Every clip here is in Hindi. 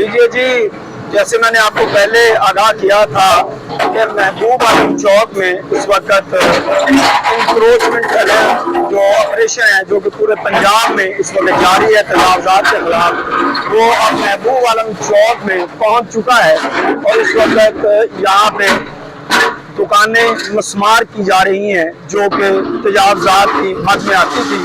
लीजिए जी, जैसे मैंने आपको पहले आगाह किया था कि महबूब आलम चौक में इस वक्त इंक्रोचमेंट जो ऑपरेशन है जो कि पूरे पंजाब में इस वक्त जारी है तजावजात के खिलाफ, वो अब महबूब आलम चौक में पहुंच चुका है और इस वक्त यहाँ पे दुकानें मस्मार की जा रही हैं जो कि तजावजात की हद में आती थी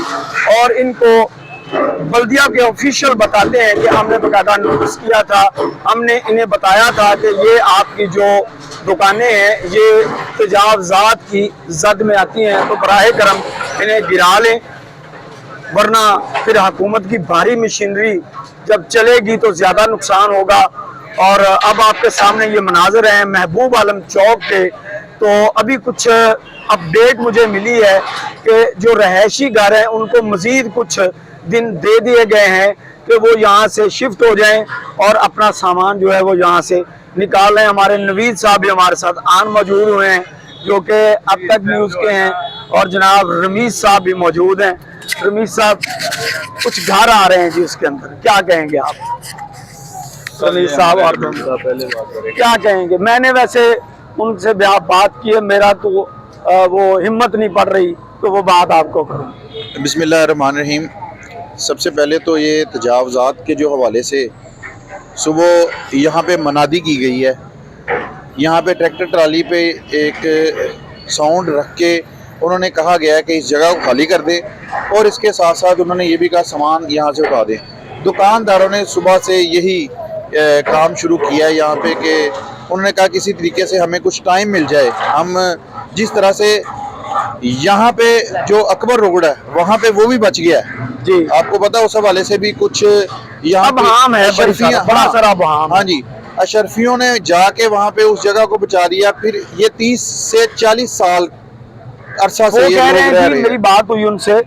और इनको बल्दिया के ऑफिशियल बताते हैं कि हमने बकायदा नोटिस किया था, हमने इन्हें बताया था कि ये आपकी जो दुकानें हैं ये तजावजात की जद में आती हैं, तो बराह करम इन्हें गिरा लें, वरना फिर हुकूमत की भारी मशीनरी जब चलेगी तो ज़्यादा नुकसान होगा। और अब आपके सामने ये मनाजर हैं महबूब आलम चौक के। तो अभी कुछ अपडेट मुझे मिली है कि जो रहायशी घर हैं उनको मज़ीद कुछ दिन दे दिए गए हैं कि वो यहाँ से शिफ्ट हो जाएं और अपना सामान जो है वो यहाँ से निकाल लें। हमारे नवीद साहब भी हमारे साथ आन मौजूद हुए हैं जो कि अब तक न्यूज़ के हैं, और जनाब रमीज साहब भी मौजूद हैं। रमीज साहब, कुछ घर आ रहे हैं जी, उसके अंदर क्या कहेंगे आप? रमीज साहब और पहले क्या कहेंगे? मैंने वैसे उनसे बात की है, मेरा तो वो हिम्मत नहीं पड़ रही तो वो बात आपको करूँ। बिस्मिल्लाहिर्रहमानिर्रहीम। सबसे पहले तो ये तजावज़ात के जो हवाले से सुबह यहाँ पे मनादी की गई है, यहाँ पे ट्रैक्टर ट्राली पे एक साउंड रख के उन्होंने कहा गया है कि इस जगह को खाली कर दें और इसके साथ साथ उन्होंने ये भी कहा सामान यहाँ से उठा दें। दुकानदारों ने सुबह से यही काम शुरू किया है यहाँ पे कि उन्होंने कहा किसी तरीके से हमें कुछ टाइम मिल जाए, हम जिस तरह से यहाँ पे जो अकबर रोड है वहाँ पे वो भी बच गया है जी, आपको पता उस हवाले से भी कुछ यहाँ बड़ा सारा बहाम। हाँ जी, अशरफियों ने जाके वहाँ पे उस जगह को बचा दिया। फिर ये 30 से 40 साल अरसा से ये कह रहे लोग रह हैं। रहे मेरी बात हुई उनसे,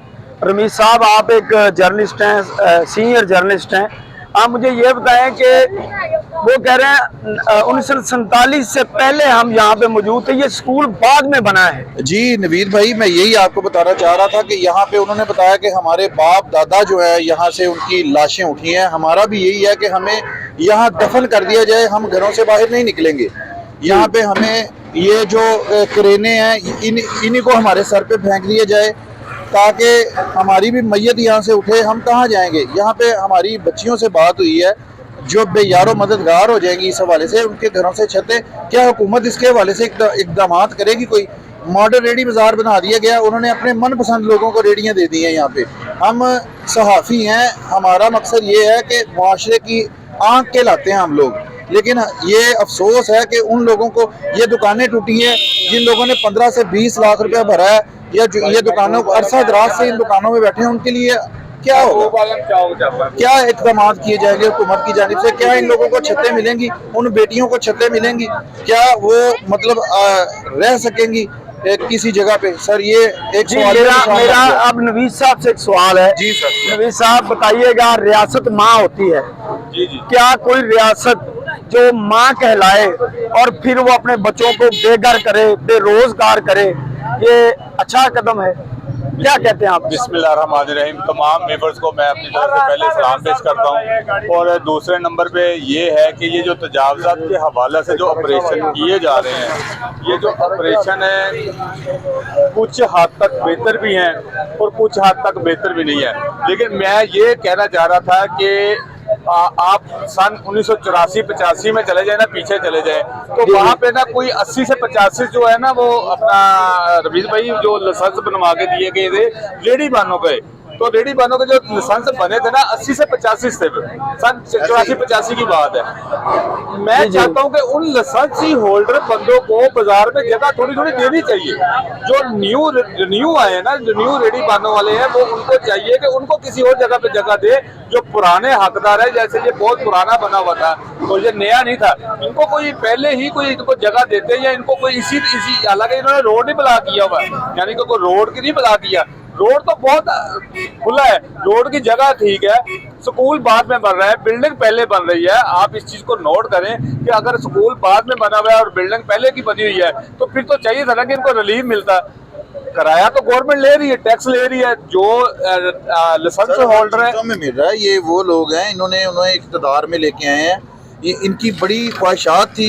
रमीज साहब आप एक जर्नलिस्ट हैं, सीनियर जर्नलिस्ट हैं, आप मुझे ये बताएं कि वो कह रहे हैं 1947 से पहले हम यहाँ पे मौजूद थे, ये स्कूल बाद में बना है। जी नवीद भाई, मैं यही आपको बताना चाह रहा था कि यहाँ पे उन्होंने बताया कि हमारे बाप दादा जो है यहाँ से उनकी लाशें उठी हैं, हमारा भी यही है कि हमें यहाँ दफन कर दिया जाए, हम घरों से बाहर नहीं निकलेंगे। यहाँ पे हमें ये जो करेने हैं इन्हीं को हमारे सर पे फेंक दिया जाए ताकि हमारी भी मैयत यहाँ से उठे। हम कहाँ जाएंगे? यहाँ पे हमारी बच्चियों से बात हुई है जो बेयारो मददगार हो जाएंगी इस हवाले से, उनके घरों से छतें, क्या हुकूमत इसके हवाले से इकदाम करेगी? कोई मॉडर्न रेडी बाजार बना दिया गया, उन्होंने अपने मनपसंद लोगों को रेडियाँ दे दी हैं। यहाँ पे हम सहाफ़ी हैं, हमारा मकसद ये है कि मुआशरे की आँख के लाते हैं हम लोग, लेकिन ये अफसोस है कि उन लोगों को ये दुकानें टूटी हैं जिन लोगों ने 15 से 20 लाख रुपया भरा है, या जो ये दुकानों को अरसा दराज से इन दुकानों में बैठे हैं, उनके लिए क्या होगा? क्या इकदाम किए जाएंगे हुकूमत की जानिब से? क्या इन लोगों को छतें मिलेंगी? उन बेटियों को छतें मिलेंगी? क्या वो मतलब रह सकेंगी किसी जगह पे? सर ये एक सवाल मेरा अब नवीद साहब से एक सवाल है। जी सर। नवीद साहब बताइएगा, रियासत माँ होती है जी जी, क्या कोई रियासत जो माँ कहलाए और फिर वो अपने बच्चों को बेघर करे, बेरोजगार करे, ये अच्छा कदम है? क्या कहते हैं आप? बिस्मिल्लाहिर्रहमानिर्रहीम। तमाम व्यूअर्स को मैं अपनी तरफ से पहले सलाम पेश करता हूँ, और दूसरे नंबर पे ये है कि ये जो तजावज़ात के हवाले से जो ऑपरेशन किए जा रहे हैं, ये जो ऑपरेशन है कुछ हद तक बेहतर भी हैं और कुछ हद तक बेहतर भी नहीं है। लेकिन मैं ये कहना चाह रहा था कि आप सन 1984-85 में चले जाए ना, पीछे चले जाए, तो वहाँ पे ना कोई 80 से 85 जो है ना वो अपना रवीज भाई जो लाइसेंस बनवा के दिए गए थे रेडी बानों के, तो रेडी बानों के जो लाइसेंस बने थे ना 80 से 85 थे, सन 84-85 की बात है। मैं चाहता हूँ कि उन लाइसेंसी होल्डर बंदों को बाजार में जगह थोड़ी थोड़ी देनी चाहिए। जो न्यू आए ना, जो न्यू रेडी बानों वाले हैं, वो उनको चाहिए कि उनको किसी और जगह पे जगह दे। जो पुराने हकदार है, जैसे ये बहुत पुराना बना हुआ था तो ये नया नहीं था, इनको कोई पहले ही कोई इनको जगह देते, या इनको कोई इसी हालांकि इन्होंने रोड नहीं ब्लॉक किया हुआ, यानी कि कोई रोड की नहीं ब्लॉक किया, रोड तो बहुत खुला है, रोड की जगह ठीक है। स्कूल बाद में बन रहा है, बिल्डिंग पहले बन रही है। आप इस चीज को नोट करें कि अगर स्कूल बाद में बना हुआ है और बिल्डिंग पहले की बनी हुई है तो फिर तो चाहिए था ना कि इनको रिलीफ मिलता। किराया तो गवर्नमेंट ले रही है, टैक्स ले रही है, जो लाइसेंस होल्डर है में मिल रहा है। ये वो लोग हैं, उन्हें इक़्तिदार में लेके आए हैं इनकी बड़ी ख्वाहिशात थी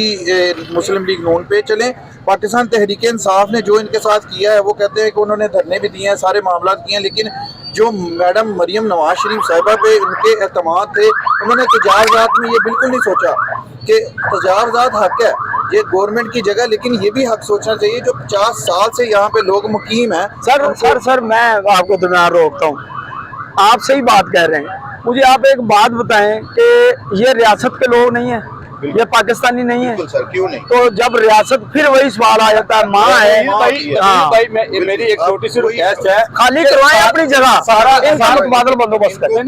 मुस्लिम लीग नून पे। चलें, पाकिस्तान तहरीक इंसाफ ने जो इनके साथ किया है, वो कहते हैं कि उन्होंने धरने भी दिए हैं, सारे मामला किए हैं, लेकिन जो मैडम मरियम नवाज शरीफ साहिबा पे उनके एतमाद थे, उन्होंने तजावजात में ये बिल्कुल नहीं सोचा कि तजावजात हक है, ये गवर्नमेंट की जगह, लेकिन ये भी हक सोचना चाहिए जो 50 साल से यहाँ पे लोग मुकीम हैं। सर मैं आपको दरमियान रोकता हूँ, आप सही बात कह रहे हैं। मुझे आप एक बात बताएं कि ये रियासत के लोग नहीं है, ये पाकिस्तानी नहीं है। सर क्यों नहीं? तो जब रियासत, फिर वही सवाल आ जाता है, माँ है। भाई मेरी एक छोटी सी रिक्वेस्ट है, खाली करवाएं अपनी जगह, सारा मुतबादल बंदोबस्त करें।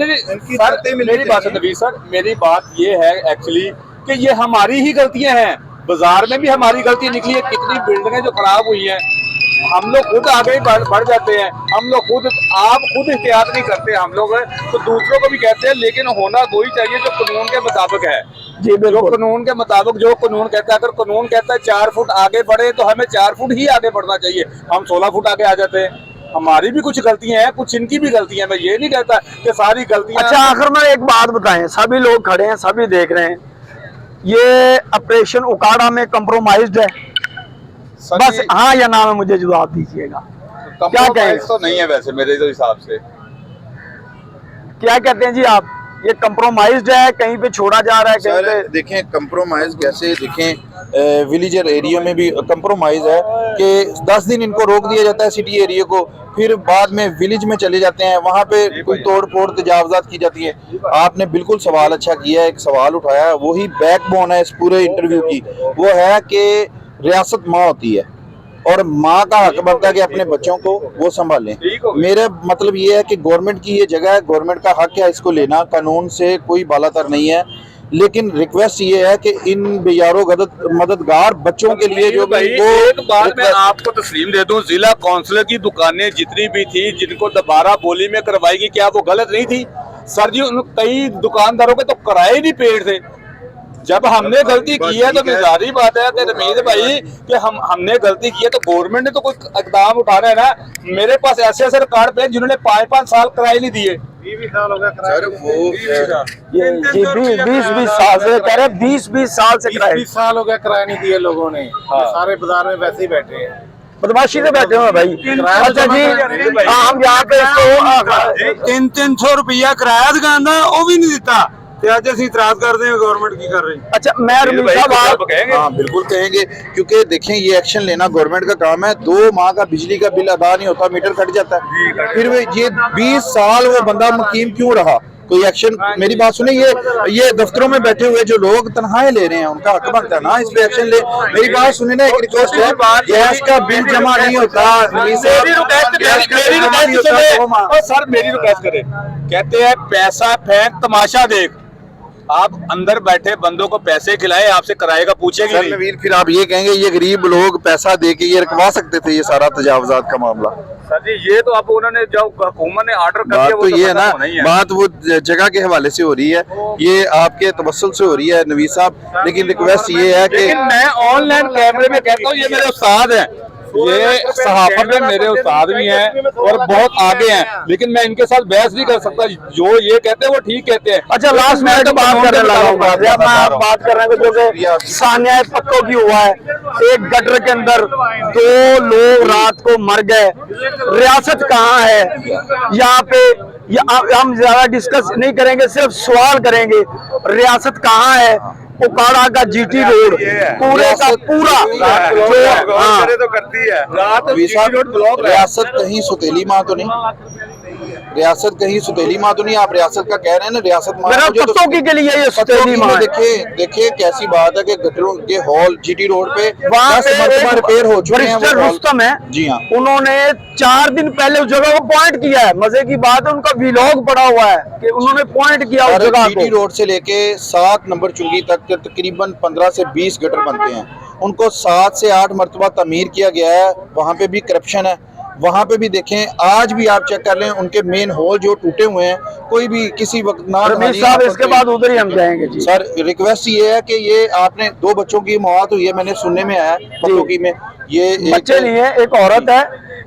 मेरी बात नबी सर, मेरी बात ये है एक्चुअली कि ये हमारी ही गलतियां हैं। बाजार में भी हमारी गलती निकली है, कितनी बिल्डिंगें जो खराब हुई हैं, हम लोग खुद आगे ही बढ़ जाते हैं, हम लोग खुद एहतियात नहीं करते हम लोग, तो दूसरों को भी कहते हैं, लेकिन होना वही चाहिए जो कानून के मुताबिक है। जी जो कानून के मुताबिक जो कानून कहता है, अगर कानून कहता है 4 फुट आगे बढ़े तो हमें 4 फुट ही आगे बढ़ना चाहिए, हम 16 फुट आगे आ जाते हैं। हमारी भी कुछ गलतियां हैं, कुछ इनकी भी गलतियां, मैं ये नहीं कहता कि सारी गलतियां। अच्छा, आखिर में एक बात बताएं, सभी लोग खड़े हैं, सभी देख रहे हैं, ये ऑपरेशन उकाड़ा में कंप्रोमाइज्ड है? बस हाँ या ना में मुझे जवाब दीजिएगा। क्या कहें? तो नहीं है वैसे मेरे तो हिसाब से। क्या कहते हैं जी आप? ये कंप्रोमाइज्ड है, कहीं पे छोड़ा जा रहा है, कहीं पे? देखें कंप्रोमाइज कैसे, देखें विलेजर एरिया में भी कंप्रोमाइज है कि 10 दिन इनको रोक दिया जाता है सिटी एरिया को, फिर बाद में विलेज में चले जाते हैं, वहाँ पे कोई तोड़ फोड़ तजावजात की जाती है। आपने बिल्कुल सवाल अच्छा किया है, एक सवाल उठाया, वही बैकबोन है इस पूरे इंटरव्यू की, वो है कि रियासत माँ होती है और माँ का हक बनता है कि अपने बच्चों को वो संभालें। मेरा मतलब ये है कि गवर्नमेंट की ये जगह है, गवर्नमेंट का हक है इसको लेना, कानून से कोई बालातर नहीं है, लेकिन रिक्वेस्ट ये है कि इन बेयारो मददगार बच्चों के लिए जो भी वो एक बात मैं आपको तस्लीम दे दूं, जिला काउंसिलर की दुकानें जितनी भी थी जिनको दोबारा बोली में करवाएगी, क्या वो गलत नहीं थी? सर जी, उन कई दुकानदारों के तो किराए नहीं पेड थे। जब हमने गलती की है तो जारी बात है कि रमीज भाई कि हमने गलती की है तो गवर्नमेंट ने तो कोई इकदाम उठाना है ना। मेरे पास ऐसे ऐसे रिकॉर्ड पे जिन्होंने 5-5 साल किराए नहीं दिए, 20 साल से कह रहे, 20 साल से 20 साल हो गया किराया नहीं दिए लोगों ने। सारे बाजार में वैसे ही बैठे हैं, बदमाशी से बैठे हुए भाई। अच्छा जी, हम यहाँ पे 300 रुपया किराया दुकान का वो भी नहीं दिता, आज असं इतराज करते हैं गवर्नमेंट की कर रही। अच्छा, मैं हाँ बिल्कुल कहेंगे, क्योंकि देखें ये एक्शन लेना गवर्नमेंट का काम है। 2 माह का बिजली का बिल अदा नहीं होता, मीटर कट जाता है, फिर ये 20 साल वो बंदा मुकीम क्यों रहा? कोई एक्शन, मेरी बात सुने, ये दफ्तरों में बैठे हुए जो लोग तनख्वाहें ले रहे हैं उनका हक बनता है ना इस पे एक्शन ले। मेरी बात सुने ना, एक रिक्वेस्ट है, गैस का बिल जमा नहीं होता, सर मेरी रिक्वेस्ट करें, कहते हैं पैसा फेंक तमाशा देख। आप अंदर बैठे बंदों को पैसे खिलाए, आपसे किराए का पूछेंगे नहीं। नवीर, फिर आप ये कहेंगे ये गरीब लोग पैसा दे के ये रखवा सकते थे ये सारा तजावजात का मामला? सर जी, ये तो अब उन्होंने जब हुकूमत ने ऑर्डर कर बात दिया, तो ये है ना, बात वो जगह के हवाले से हो रही है, ये आपके तवस्सुल से हो रही है नवीर साहब, लेकिन रिक्वेस्ट ये है कि मैं ऑनलाइन कैमरे में कहता हूँ, ये मेरे उस्ताद हैं, ये सहाफत में मेरे उस्ताद भी हैं और बहुत आगे हैं, लेकिन मैं इनके साथ बहस नहीं कर सकता। जो ये कहते हैं वो ठीक कहते हैं। अच्छा, लास्ट में तो बात करने लगा हूँ, मैं बात कर रहा हूँ जो सानिया पक्कों की हुआ है, एक गटर के अंदर 2 लोग रात को मर गए। रियासत कहाँ है यहाँ पे? हम ज्यादा डिस्कस नहीं करेंगे, सिर्फ सवाल करेंगे, रियासत कहाँ है? उकाड़ा का जीटी रोड पूरे का पूरा तो करती है। रियासत कहीं सुतेली माँ तो नहीं? रियासत कहीं सुतेली माँ तो नहीं? आप रियासत का कह रहे हैं ना, रियासत माँ के लिए ये सुतेली माँ। देखिए कैसी बात है कि गटरों के हॉल जीटी रोड पे वहाँ पे रिपेयर हो चुके हैं। रुस्तम है जी हाँ, उन्होंने 4 दिन पहले उस जगह को पॉइंट किया है। मजे की बात है, उनका व्लॉग पड़ा हुआ है कि उन्होंने पॉइंट किया उस जगह को। जीटी रोड से लेके 7 नंबर चुंगी तक तकरीबन 15 से 20 गटर बनते हैं, उनको 7 से 8 मरतबा तमीर किया गया है। वहाँ पे भी करप्शन है, वहाँ पे भी देखें, आज भी आप चेक कर लें, उनके मेन हॉल जो टूटे हुए हैं, कोई भी किसी वक्त ना साहब, इसके बाद उधर ही हम जाएंगे जी। सर रिक्वेस्ट ये है कि ये आपने 2 बच्चों की मौत हुई है, मैंने सुनने में आया पटोकी में, ये बच्चे नहीं है, एक औरत है,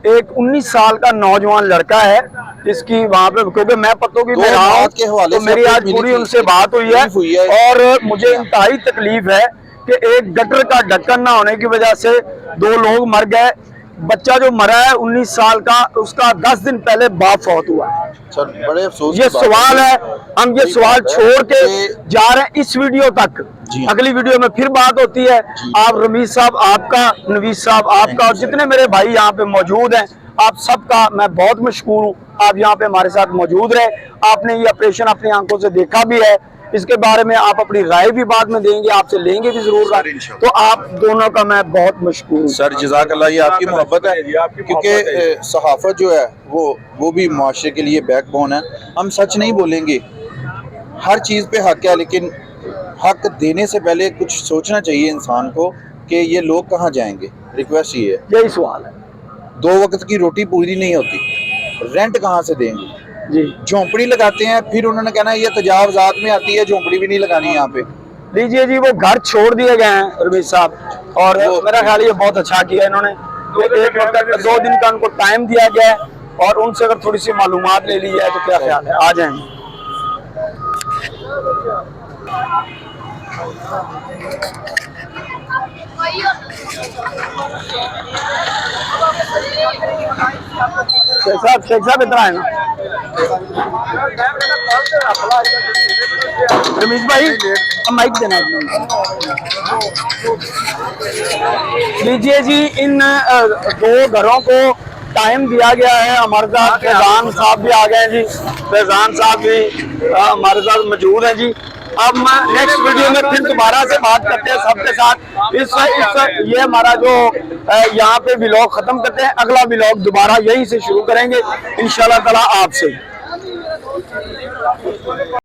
एक 19 साल का नौजवान लड़का है जिसकी वहाँ पे, क्योंकि मैं पत्तों की मैं रहा हूँ, के हवाले तो से मेरी अपडेट आज मिली पूरी थी, उनसे बात हुई है, हुई है। और मुझे इंतहाई तकलीफ है कि एक गटर का ढक्कन ना होने की वजह से 2 लोग मर गए। बच्चा जो मरा है 19 साल का, उसका 10 दिन पहले बाप फौत हुआ है। सर बड़े अफसोस ये की बात सवाल है, हम ये वही सवाल बात है छोड़ के कि- जा रहे हैं इस वीडियो तक। जी हाँ। अगली वीडियो में फिर बात होती है। आप रमीज साहब आपका, नवीज साहब आपका, और जितने मेरे भाई यहाँ पे मौजूद हैं, आप सबका मैं बहुत मशकूर हूँ। आप यहाँ पे हमारे साथ मौजूद रहे, आपने ये ऑपरेशन अपनी आंखों से देखा भी है, इसके बारे में आप अपनी राय भी बाद में देंगे, आपसे लेंगे भी जरूर राय। तो आप दोनों का मैं बहुत मशकूर हूँ। सर जज़ाकल्लाह, ये आपकी मोहब्बत है, क्योंकि सहाफत जो है वो भी माशरे के लिए बैकबोन है। हम सच नहीं बोलेंगे, हर चीज़ पे हक है, लेकिन हक देने से पहले कुछ सोचना चाहिए इंसान को कि ये लोग कहाँ जाएंगे। रिक्वेस्ट ये है, यही सवाल है 2 वक्त की रोटी पूरी नहीं होती, रेंट कहाँ से देंगे? जी। झोंपड़ी लगाते हैं, फिर उन्होंने कहना है ये तजावजात में आती है, झोंपड़ी भी नहीं लगानी यहाँ पे। लीजिए जी, वो घर छोड़ दिए गए हैं रमीज साहब, और मेरा ख्याल ये बहुत अच्छा किया इन्होंने। तो एक वक्त 2 दिन का उनको टाइम दिया गया है, और उनसे अगर थोड़ी सी मालूमात ले ली जाए तो क्या ख्याल है, आ जाएंगे। शेख साहब इतना है ना, रमीज भाई माइक देना लीजिए जी। इन 2 घरों को टाइम दिया गया है। हमारे साथ फैजान साहब भी आ गए हैं जी, फैजान साहब भी हमारे साथ मौजूद हैं जी। अब नेक्स्ट वीडियो में फिर दोबारा से बात करते हैं सबके साथ। इस ये हमारा जो यहाँ पे व्लॉग खत्म करते हैं, अगला व्लॉग दोबारा यहीं से शुरू करेंगे इंशाल्लाह ताला आपसे।